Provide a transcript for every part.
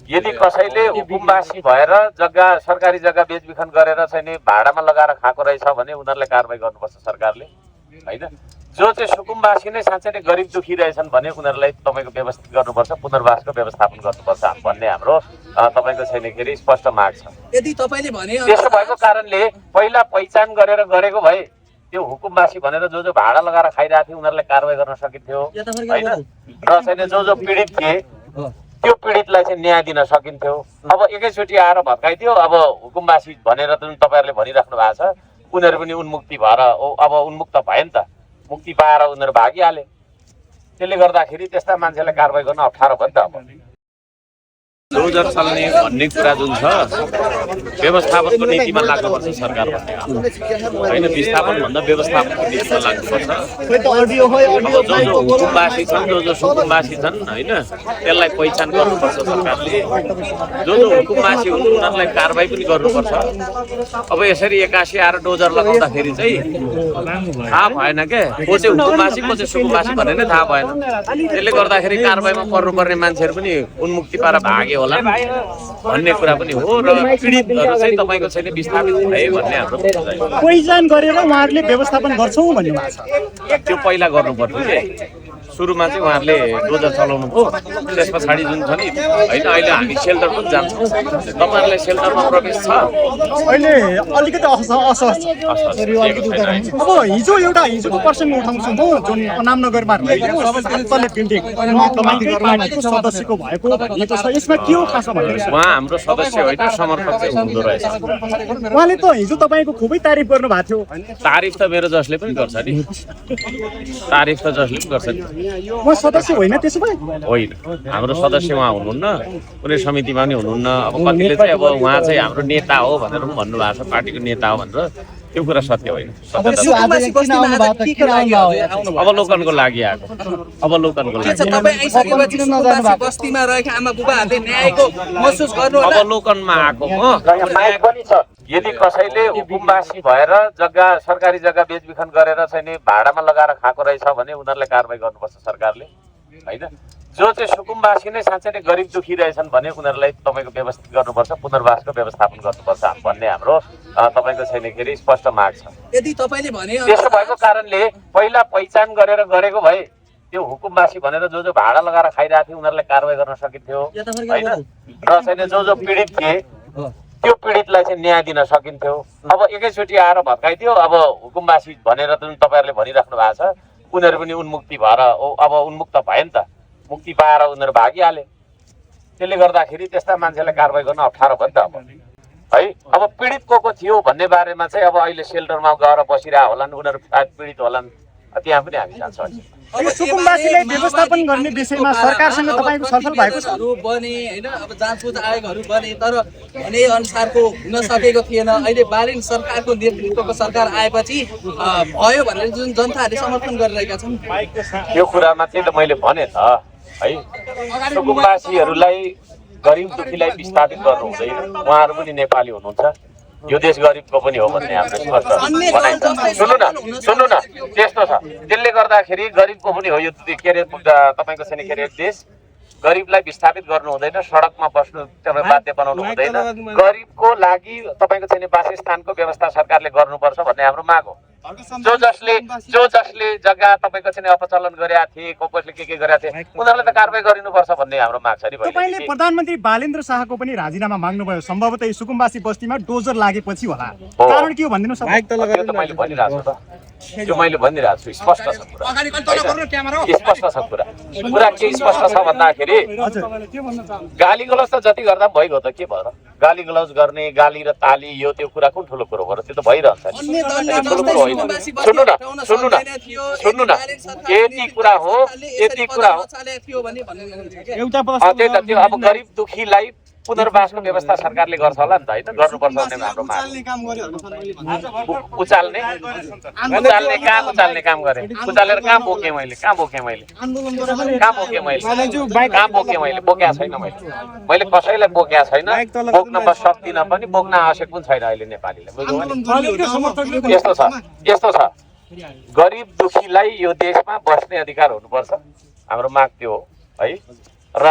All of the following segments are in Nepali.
यदि कसैले हुकुमवासी भएर जग्गा सरकारी जग्गा बेचबिखन गरेर चाहिँ नि भाडामा लगाएर खाएको रहेछ भने उनीहरूलाई कारबाही गर्नुपर्छ सरकारले, होइन? जो चाहिँ सुकुम्बासी नै साँच्चै नै गरिब दुखी रहेछन् भने उनीहरूलाई तपाईँको व्यवस्थित गर्नुपर्छ, पुनर्वासको व्यवस्थापन गर्नुपर्छ भन्ने हाम्रो तपाईँको छैन के अरे स्पष्ट माग छ। यदि तपाईँले भने त्यसो भएको कारणले पहिला पहिचान गरेर गरेको भए त्यो हुकुमवासी भनेर जो भाडा लगाएर खाइरहेको थियो उनीहरूलाई कारबाही गर्न सकिन्थ्यो, होइन? र चाहिँ जो पीडित थिए त्यो पीडितलाई चाहिँ न्याय दिन सकिन्थ्यो। अब एकैचोटि आएर भत्काइदियो। अब हुकुमवासी भनेर त तपाईँहरूले भनिराख्नु भएको छ, उनीहरू पनि उन्मुक्ति भएर अब उन्मुक्त भए नि त, मुक्ति पाएर उनीहरू भागिहाले। त्यसले गर्दाखेरि त्यस्ता मान्छेलाई कारबाही गर्न अप्ठ्यारो भयो नि त। अब डोजर चल्ने भन्ने कुरा जुन छ व्यवस्थापनको नीतिमा लाग्नुपर्छ सरकार भन्ने होइन, विस्थापन भन्दा व्यवस्थापनको नीतिमा लाग्नुपर्छ। जो हुकुमवासी छन्, जो सुकुमवासी छन्, होइन, त्यसलाई पहिचान गर्नुपर्छ सरकारले। जो हुकुमवासी हुन् उनीहरूलाई कारबाही पनि गर्नुपर्छ। अब यसरी एक्कासी आएर डोजर लगाउँदाखेरि चाहिँ थाहा भएन के को चाहिँ हुकुमवासी को चाहिँ सुकुमवासी भन्ने नै थाहा भएन। त्यसले गर्दाखेरि कारबाहीमा पर्नुपर्ने मान्छेहरू पनि उन्मुक्ति पाएर भागे होला भन्ने कुरा पनि हो। र पीडितहरू चाहिँ तपाईँको छैन विस्थापित भए भन्ने हाम्रो पहिचान गरेर उहाँहरूले व्यवस्थापन गर्छौँ भन्ने भएको छ। त्यो पहिला गर्नुपर्थ्यो कि सुरुमा चाहिँ उहाँहरूले डोजर चलाउनु भयो। त्यस पछाडि जुन छ नि, होइन, अहिले हामी सेल्टर पनि जान्छौँ। तपाईँहरूलाई सेल्टरमा प्रवेश छ? अहिले अलिकति असहज छ। अब हिजोको प्रसङ्ग उठाउँछु म, जुन अनामनगरमा तल्ले बिल्डिङ तपाईँको सदस्यको भएको भनेको छ, यसमा के हो खास भन्नुहोस्? उहाँ हाम्रो सदस्य होइन, समर्थक चाहिँ हुँदो रहेछ। उहाँले त हिजो तपाईँको खुबै तारिफ गर्नु भएको थियो। तारिफ त मेरो जसले पनि गर्छ नि, तारिफ त जसले पनि गर्छ नि। म सदस्य होइन त्यसो भए? होइन, हाम्रो सदस्य उहाँ हुनुहुन्न, कुनै समितिमा पनि हुनुहुन्न। अब कतिले चाहिँ अब उहाँ चाहिँ हाम्रो नेता हो भनेर पनि भन्नुभएको छ, पार्टीको नेता हो भनेर। त्यो कुरा सत्य होइन। अवलोकनको लागि आएको, अवलोकनको लागि बस्तीमा रहेका आमा बुबाहरूले न्यायको महसुस गर्नु अवलोकनमा आएको म। यदि कसैले हुकुमवासी भएर जग्गा सरकारी जग्गा बेचबिखन गरेर चाहिँ नि भाडामा लगाएर खाएको रहेछ भने उनीहरूलाई कारबाही गर्नुपर्छ सरकारले, होइन? जो चाहिँ सुकुम्बासी नै साँच्चै नै गरिब दुखी रहेछन् भने उनीहरूलाई तपाईँको व्यवस्थित गर्नुपर्छ, पुनर्वासको व्यवस्थापन गर्नुपर्छ भन्ने हाम्रो तपाईँको छैन के अरे स्पष्ट माग छ। यदि तपाईँले भने त्यसो भएको कारणले पहिला पहिचान गरेर गरेको भए त्यो हुकुमवासी भनेर जो भाडा लगाएर खाइरहेको थियो उनीहरूलाई कारबाही गर्न सकिन्थ्यो, होइन? र चाहिँ जो पीडित थिए त्यो पीडितलाई चाहिँ न्याय दिन सकिन्थ्यो। अब एकैचोटि आएर भत्काइदियो। अब हुकुमवासी भनेर त तपाईँहरूले भनिराख्नु भएको छ, उनीहरू पनि उन्मुक्ति भएर अब उन्मुक्त भए नि त, मुक्ति पाएर उनीहरू भागिहाले। त्यसले गर्दाखेरि त्यस्ता मान्छेलाई कारबाही गर्न अप्ठ्यारो भयो नि त। अब है, अब पीडित को थियो भन्ने बारेमा चाहिँ अब अहिले सेल्टरमा गएर बसिरहेको होलान्, उनीहरू पीडित होलान्, त्यहाँ पनि हामी जान्छौँ। अब सुकुम्बासीलाई व्यवस्थापन गर्ने विषयमा सरकारसँग तपाईँको छलफल भएको छ? बने होइन, अब जाँचबुझ आयोगहरू बने, तर भने अनुसारको हुन सकेको थिएन। अहिले बालिन सरकारको नेतृत्वको सरकार आएपछि भयो भनेर जुन जनताहरूले समर्थन गरिरहेका छन्, यो कुरामा चाहिँ त मैले भने त है, सुकुम्बासीहरूलाई गरिब दुखीलाई विस्थापित गर्नु हुँदैन। उहाँहरू पनि नेपाली हुनुहुन्छ, यो देश गरिबको पनि हो भन्ने हाम्रो स्पष्ट भनाइ छ। सुन्नु न, त्यस्तो छ। त्यसले गर्दाखेरि गरिबको पनि हो यो के अरे तपाईँको छैन के अरे देश। गरिबलाई विस्थापित गर्नु हुँदैन, सडकमा बस्नु बाध्य बनाउनु हुँदैन। गरिबको लागि तपाईँको छैन वासस्थानको व्यवस्था सरकारले गर्नुपर्छ भन्ने हाम्रो माग हो। जो जसले जग्गा तपाईँको चाहिँ अपचलन गरेका थिए, कसले के गरेका थिए, उनीहरूलाई त कारबाही गरिनुपर्छ भन्ने हाम्रो माग छ नि। तपाईँले प्रधानमन्त्री बालेन्द्र शाहको पनि राजीनामा माग्नुभयो, सम्भवतः सुकुम्बासी बस्तीमा डोजर लागेपछि होला। कारण के हो भनिदिनुहोस्? मैले भनिरहेको छु त, त्यो मैले भनिरहेको छु, स्पष्ट छ कुरा, स्पष्ट छ कुरा के स्पष्ट छ भन्दाखेरि गाली गलौज त जति गर्दा पनि भइगयो त, के भएर गाली गलौज गर्ने, गाली र ताली, यो त्यो कुरा कुन ठुलो कुरो भयो? त्यो त भइरहन्छ नि, ठुलो कुरो होइन। सुन्नु न, यति कुरा हो। त्यही त, त्यो अब गरिब दुखीलाई पुनर्वासको व्यवस्था सरकारले गर्छ होला नि त, होइन? गर्नुपर्छ भन्ने हाम्रो माग। उचाल्ने काम गरे, उचालेर कहाँ बोकेँ मैले बोकेको छैन। मैले कसैलाई बोकेको छैन, बोक्न म सक्दिनँ पनि, बोक्न आवश्यक पनि छैन अहिले नेपालीले। यस्तो छ, गरिब दुखीलाई यो देशमा बस्ने अधिकार हुनुपर्छ, हाम्रो माग त्यो हो है। र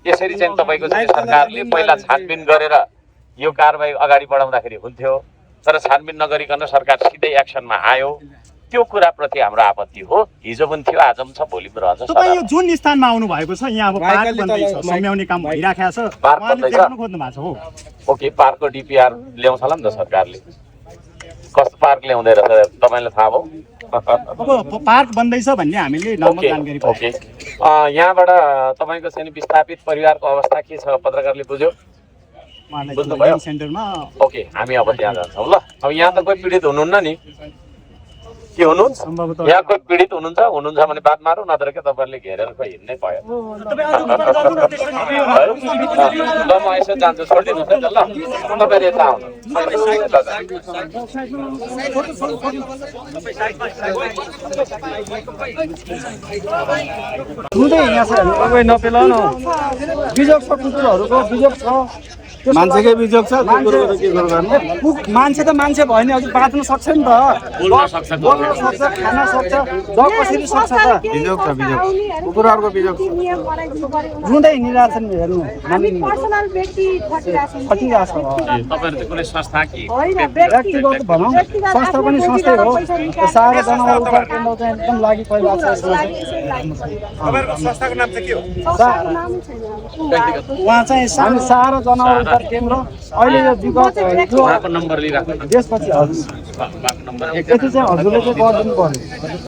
यसरी चाहिँ तपाईँको चाहिँ सरकारले पहिला छानबिन गरेर यो कारबाही अगाडि बढाउँदाखेरि हुन्थ्यो, तर छानबिन नगरिकन सरकार सिधै एक्सनमा आयो। त्यो कुराप्रति हाम्रो आपत्ति हो। हिजो पनि थियो, आज पनि छ, भोलि पनि रहन्छ। तपाईँ यो जुन स्थानमा आउनु भएको छ यहाँ अब पार्क बन्दैछ, सम्याउने काम भइराखेको छ, पार्क उहाँले बन्दैछ। देख्नु खोज्नु भएको छ हो। ओके, पार्कको डिपिआर ल्याउँछ होला नि त सरकारले। कस्तो पार्क ल्याउँदै रहेछ तपाईँलाई थाहा भयो? अब पार्क बन्दैछ भन्ने हामीले नम्बर जानकारी पायौँ। ओके, यहाँबाट तपाईँको चाहिँ विस्थापित परिवारको अवस्था के छ पत्रकारले बुझ्यो? उहाँलाई बुझ्नुभयो? सेन्टरमा ओके, हामी अब त्यहाँ जान्छौँ ल। अब यहाँ त कोही पीडित हुनुहुन्न नि? के हुनुहुन्छ? सम्भवतः यहाँ कोही पीडित हुनुहुन्छ भने बात मारौँ, नत्र के तपाईँहरूले घेरेर खोइ हिँड्नै भयो। ल म यसो जान्छु, छोडिदिनुहोस् है त ल। तपाईँले यता आउनु। हुँदै यहाँ छ तपाईँ नपेलाउन बिजोग छ, कुकुरहरूको बिजोग छ, मान्छेकै बिजोग छ, कुकुरको के गर्नु? मान्छे त मान्छे भयो नि अझ बाँच्न सक्छ नि त, बोल्न सक्छ, खान सक्छ, जग कसरी सक्छ त? बिजोग छ, बिजोग कुकुरहरूको बिजोग छ। रुँदै हिँडिरहेको छ नि, हेर्नु खटिरहेको छ। तपाईँहरू चाहिँ कुनै संस्था कि व्यक्तिगत भनौँ, संस्था पनि संस्थै हो। सारा जनावर उद्धार केन्द्र चाहिँ एकदम लागि परिरहेको छ। संस्थाको नाम चाहिँ के हो? उहाँ चाहिँ हामी सारा जनावर उद्धार केन्द्र अहिले यो विगत उहाँको नम्बर लिइराख्नु न। त्यसपछि हजुर उहाँको नम्बर यति चाहिँ हजुरले चाहिँ गरिदिनु पर्यो।